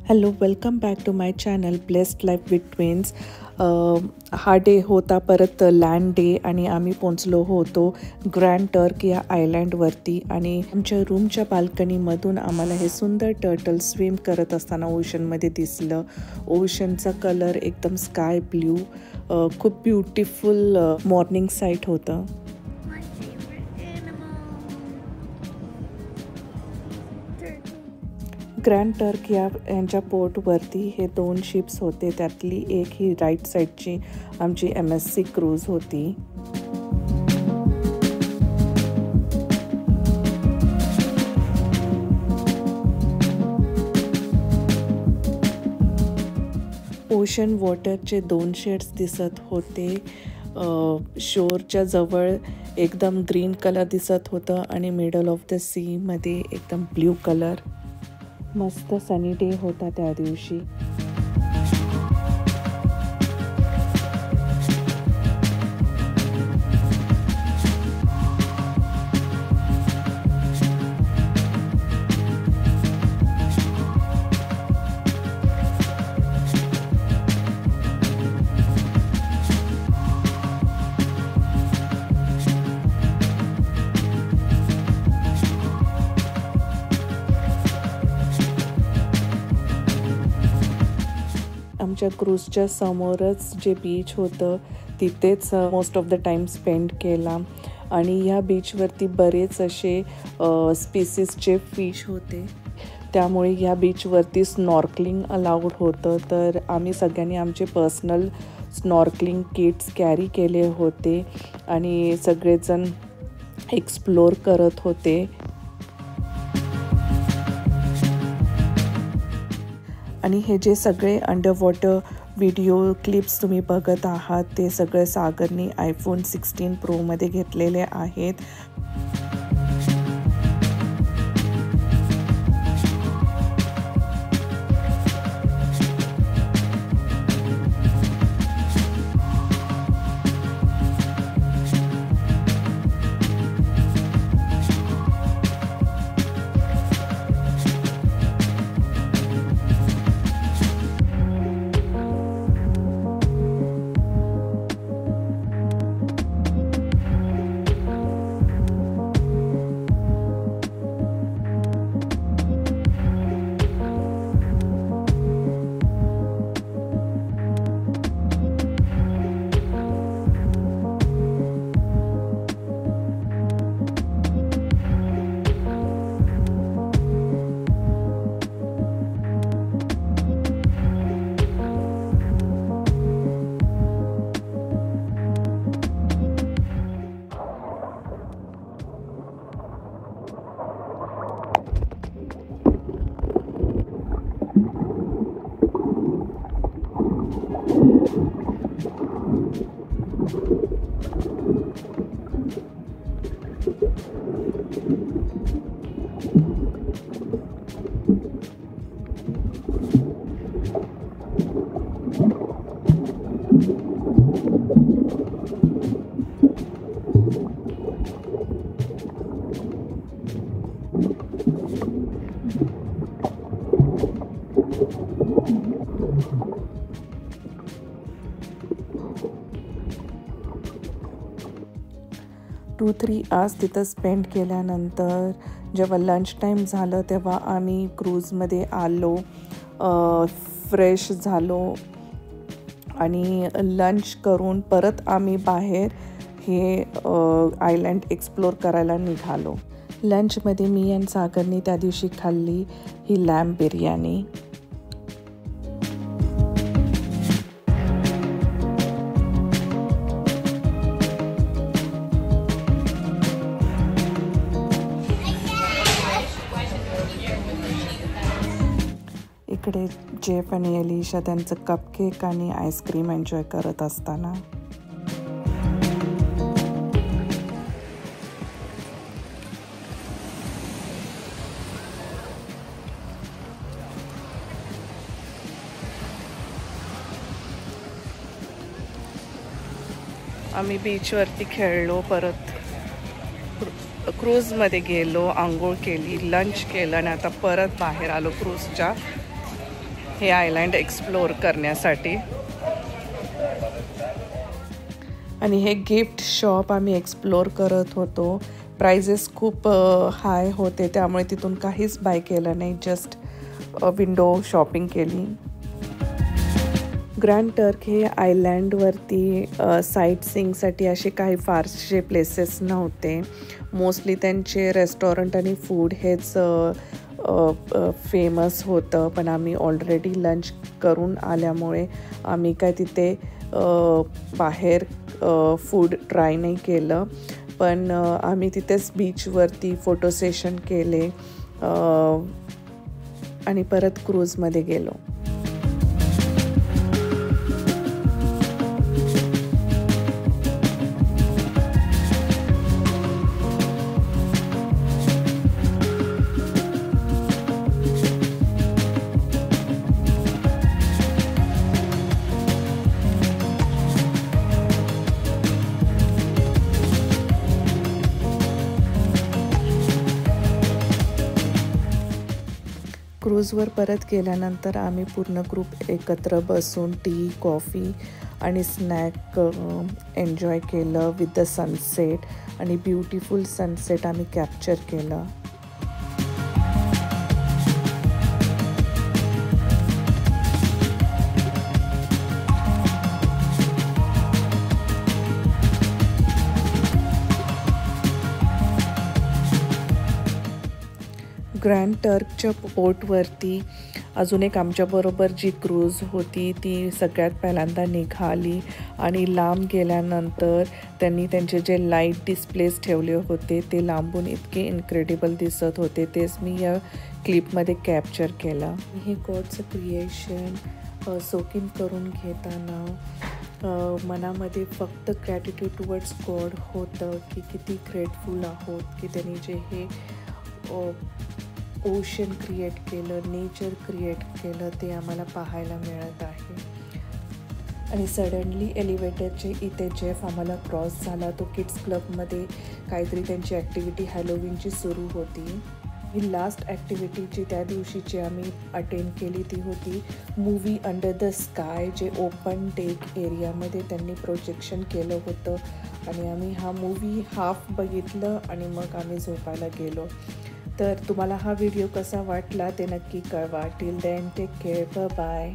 Hello, welcome back to my channel blessed life with twins. हा day होता परत land day आणि आम्ही पोचलो होतो ग्रँड टर्क या आयलँडवरती. आणि आमच्या रूमच्या बाल्कनीमधून आम्हाला हे सुंदर टर्टल स्विम करत असताना ओशनमध्ये दिसलं. ओशनचा कलर एकदम स्काय ब्ल्यू, खूप ब्युटिफुल मॉर्निंग साईट होतं. ग्रँड टर्क यांच्या पोर्टवरती हे 2 शिप्स होते. त्यातली एक ही राईट साईडची आमची MSC क्रूज होती. ओशन वॉटरचे 2 शेड्स दिसत होते. शोरच्या जवळ एकदम ग्रीन कलर दिसत होतं आणि मिडल ऑफ द सी मध्ये एकदम ब्ल्यू कलर. मस्त सनी डे होता त्या दिवशी. आमच्या क्रूजच्या समोरच जे बीच होतं तिथेच most of the time spend केला. आणि ह्या बीचवरती बरेच असे स्पीसीजचे फिश होते, त्यामुळे ह्या बीचवरती स्नॉर्कलिंग अलाउड होतं. तर आम्ही सगळ्यांनी आमचे पर्सनल स्नॉर्कलिंग किट्स कॅरी केले होते आणि सगळेजण एक्सप्लोर करत होते. आणि हे जे सगळे अंडर वॉटर व्हिडिओ क्लिप्स तुम्ही बघत आहात ते सगळे सागरनी iPhone 16 Pro मध्ये घेतलेले आहेत. टू 3 आवर्स तिथं स्पेंड केल्यानंतर जेव्हा लंच टाईम झालं तेव्हा आम्ही क्रूजमध्ये आलो, फ्रेश झालो आणि लंच करून परत आम्ही बाहेर हे आयलँड एक्सप्लोर करायला निघालो. लंचमध्ये मी आणि सागरनी त्या दिवशी खाल्ली ही लॅम्ब बिर्याणी. इकडे जेफ आणि एलिशा त्यांचं कपकेक आणि आईस्क्रीम एन्जॉय करत असताना आम्ही बीचवरती खेळलो, परत क्रूजमध्ये गेलो, आंघोळ केली, लंच केलं आणि आता परत बाहेर आलो क्रूजच्या. हे आयलँड एक्सप्लोर करण्यासाठी. आणि हे गिफ्ट शॉप आम्ही एक्सप्लोर करत होतो. प्राइजेस खूप हाय होते, त्यामुळे तिथून काहीच बाय केलं नाही, जस्ट विंडो शॉपिंग केली. ग्रँड टर्क हे आयलँडवरती साईट सीइंगसाठी असे काही फारसे प्लेसेस नव्हते. मोस्टली त्यांचे रेस्टॉरंट आणि फूड हेच फेमस होतं. पण आम्ही ऑलरेडी लंच करून आल्यामुळे आम्ही काय तिथे बाहेर फूड ट्राय नाही केलं. पण आम्ही तिथेच बीचवरती फोटो सेशन केले आणि परत क्रूजमध्ये गेलो. क्रूजवर परत गेल्यानंतर आम्ही पूर्ण ग्रुप एकत्र बसून टी, कॉफी आणि स्नॅक एन्जॉय केलं विथ द सनसेट. आणि ब्युटिफुल सनसेट आम्ही कॅप्चर केलं. ग्रँड टर्कच्या पोर्टवरती अजून एक आमच्याबरोबर जी क्रूज होती ती सगळ्यात पहिल्यांदा निघाली. आणि लांब गेल्यानंतर त्यांनी त्यांचे जे लाईट डिस्प्लेस ठेवले होते ते लांबून इतके इन्क्रेडिबल दिसत होते. तेच मी या क्लिपमध्ये कॅप्चर केलं. हे गॉडचं क्रिएशन सोकिंग करून घेताना मनामध्ये फक्त ग्रॅटिट्यूड टुवर्ड्स गॉड होतं की किती ग्रेटफुल आहोत की त्यांनी जे हे ओशन क्रिएट केलं, नेचर क्रिएट केलं ते आम्हाला पाहायला मिळत आहे. आणि सडनली एलिव्हेटरचे इथे जेफ आम्हाला क्रॉस झाला. तो किड्स क्लबमध्ये काहीतरी त्यांची ॲक्टिव्हिटी हॅलोविनची सुरू होती. ही लास्ट ॲक्टिव्हिटी जी त्या दिवशीची आम्ही अटेंड केली ती होती मूवी अंडर द स्काय, जे ओपन टेक एरियामध्ये त्यांनी प्रोजेक्शन केलं होतं. आणि आम्ही हा मूवी हाफ बघितलं आणि मग आम्ही झोपायला गेलो. तर तुम्हाला हा व्हिडिओ कसा वाटला ते नक्की कळवा. Till then take care, bye.